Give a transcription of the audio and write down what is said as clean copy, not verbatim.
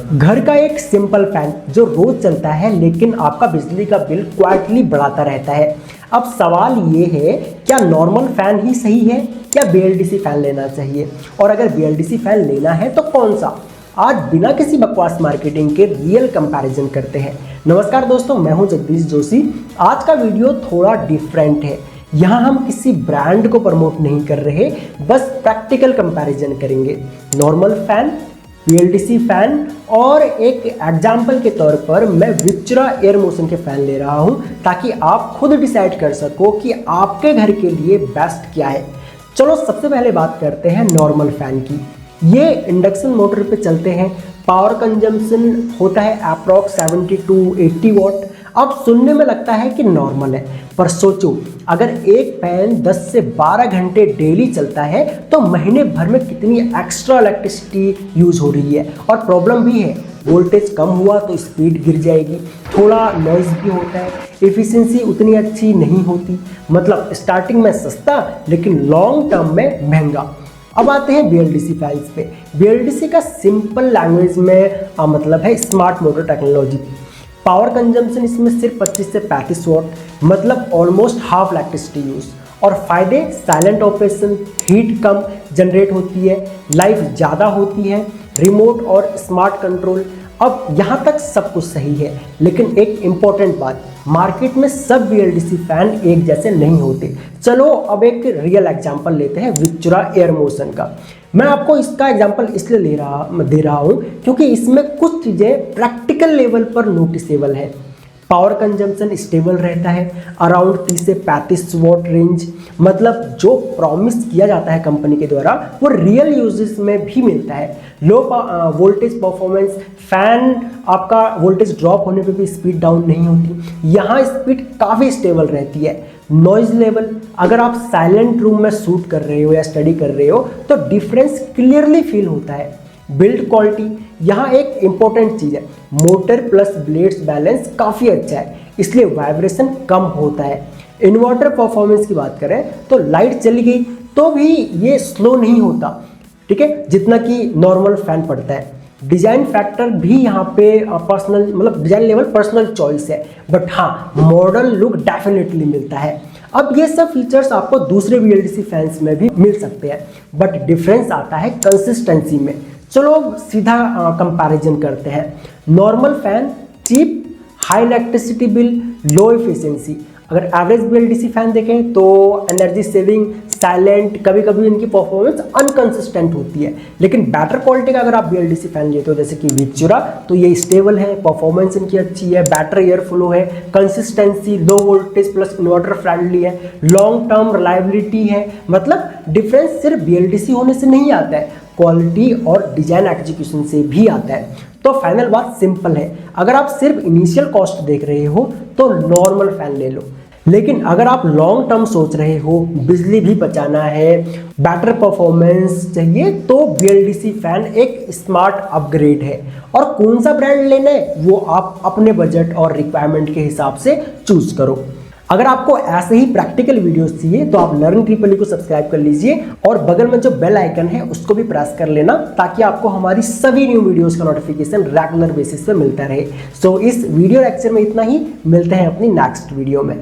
घर का एक सिंपल फैन जो रोज चलता है लेकिन आपका बिजली का बिल क्वाइटली बढ़ाता रहता है। अब सवाल ये है, क्या नॉर्मल फैन ही सही है या BLDC फैन लेना चाहिए, और अगर BLDC फैन लेना है तो कौन सा? आज बिना किसी बकवास मार्केटिंग के रियल कंपैरिजन करते हैं। नमस्कार दोस्तों, मैं हूं जगदीश जोशी। आज का वीडियो थोड़ा डिफरेंट है। यहाँ हम किसी ब्रांड को प्रमोट नहीं कर रहे, बस प्रैक्टिकल कंपैरिजन करेंगे। नॉर्मल फैन, BLDC फैन, और एक एग्जाम्पल के तौर पर मैं विक्टोरा एयर मोशन के फैन ले रहा हूँ ताकि आप खुद डिसाइड कर सको कि आपके घर के लिए बेस्ट क्या है। चलो सबसे पहले बात करते हैं नॉर्मल फैन की। ये इंडक्शन मोटर पे चलते हैं। पावर कंजम्पशन होता है अप्रॉक्स 70 to 80 वॉट। अब सुनने में लगता है कि नॉर्मल है, पर सोचो अगर एक फैन 10 से 12 घंटे डेली चलता है तो महीने भर में कितनी एक्स्ट्रा इलेक्ट्रिसिटी यूज हो रही है। और प्रॉब्लम भी है, वोल्टेज कम हुआ तो स्पीड गिर जाएगी, थोड़ा नॉइज भी होता है, एफिशिएंसी उतनी अच्छी नहीं होती। मतलब स्टार्टिंग में सस्ता लेकिन लॉन्ग टर्म में महंगा। अब आते हैं BLDC फैंस पे। BLDC का सिंपल लैंग्वेज में मतलब है smart motor technology. Power consumption इसमें सिर्फ 25 से 35 वॉट, मतलब ऑलमोस्ट हाफ इलेक्ट्रिसिटी यूज। और फायदे, साइलेंट ऑपरेशन, हीट कम जनरेट होती है, लाइफ ज़्यादा होती है, रिमोट और स्मार्ट कंट्रोल। अब यहाँ तक सब कुछ सही है, लेकिन एक इम्पॉर्टेंट बात, मार्केट में सब BLDC फैन एक जैसे नहीं होते। चलो अब एक रियल एग्जांपल लेते हैं विक्टोरा एयर मोशन का। मैं आपको इसका एग्जांपल इसलिए दे रहा हूँ क्योंकि इसमें कुछ चीज़ें प्रैक्टिकल लेवल पर नोटिसेबल है। पावर कंजम्पशन स्टेबल रहता है, अराउंड 30 से 35 वॉट रेंज। मतलब जो प्रॉमिस किया जाता है कंपनी के द्वारा वो रियल यूजेस में भी मिलता है। लो वोल्टेज परफॉर्मेंस, फैन आपका वोल्टेज ड्रॉप होने पे भी स्पीड डाउन नहीं होती। यहाँ स्पीड काफ़ी स्टेबल रहती है। नॉइज लेवल, अगर आप साइलेंट रूम में शूट कर रहे हो या स्टडी कर रहे हो तो डिफरेंस क्लियरली फील होता है। बिल्ड क्वालिटी, यहाँ एक इंपॉर्टेंट चीज़ है, मोटर प्लस ब्लेड्स बैलेंस काफ़ी अच्छा है, इसलिए वाइब्रेशन कम होता है। इन्वर्टर परफॉर्मेंस की बात करें तो लाइट चली गई तो भी ये स्लो नहीं होता, ठीक है, जितना कि नॉर्मल फैन पड़ता है। डिजाइन फैक्टर भी यहाँ पे पर्सनल, मतलब डिजाइन लेवल पर्सनल चॉइस है, बट हाँ मॉडर्न लुक डेफिनेटली मिलता है। अब ये सब फीचर्स आपको दूसरे BLDC फैंस में भी मिल सकते हैं, बट डिफरेंस आता है कंसिस्टेंसी में। चलो सीधा कंपैरिजन करते हैं। Normal fan cheap, high electricity bill, low efficiency. अगर एवरेज BLDC फैन देखें तो एनर्जी सेविंग, साइलेंट, कभी कभी इनकी परफॉर्मेंस अनकंसिस्टेंट होती है। लेकिन बेटर क्वालिटी का अगर आप BLDC फैन लेते हो जैसे कि विक्टोरा, तो ये स्टेबल है, परफॉर्मेंस इनकी अच्छी है, बेटर एयर फ्लो है, consistency, low voltage plus inverter friendly है, लॉन्ग टर्म रिलायबिलिटी है। मतलब डिफरेंस सिर्फ BLDC होने से नहीं आता है, क्वालिटी और डिजाइन एग्जीक्यूशन से भी आता है। तो फाइनल बात सिंपल है, अगर आप सिर्फ इनिशियल कॉस्ट देख रहे हो तो नॉर्मल फैन ले लो, लेकिन अगर आप लॉन्ग टर्म सोच रहे हो, बिजली भी बचाना है, बेटर परफॉर्मेंस चाहिए, तो BLDC फैन एक स्मार्ट अपग्रेड है। और कौन सा ब्रांड लेना है वो आप अपने बजट और रिक्वायरमेंट के हिसाब से चूज करो। अगर आपको ऐसे ही प्रैक्टिकल वीडियोस चाहिए तो आप लर्न ट्रिपल को सब्सक्राइब कर लीजिए और बगल में जो बेल आइकन है उसको भी प्रेस कर लेना ताकि आपको हमारी सभी न्यू वीडियोस का नोटिफिकेशन रेगुलर बेसिस पे मिलता रहे। सो इस वीडियो लेक्चर में इतना ही, मिलते हैं अपनी नेक्स्ट वीडियो में।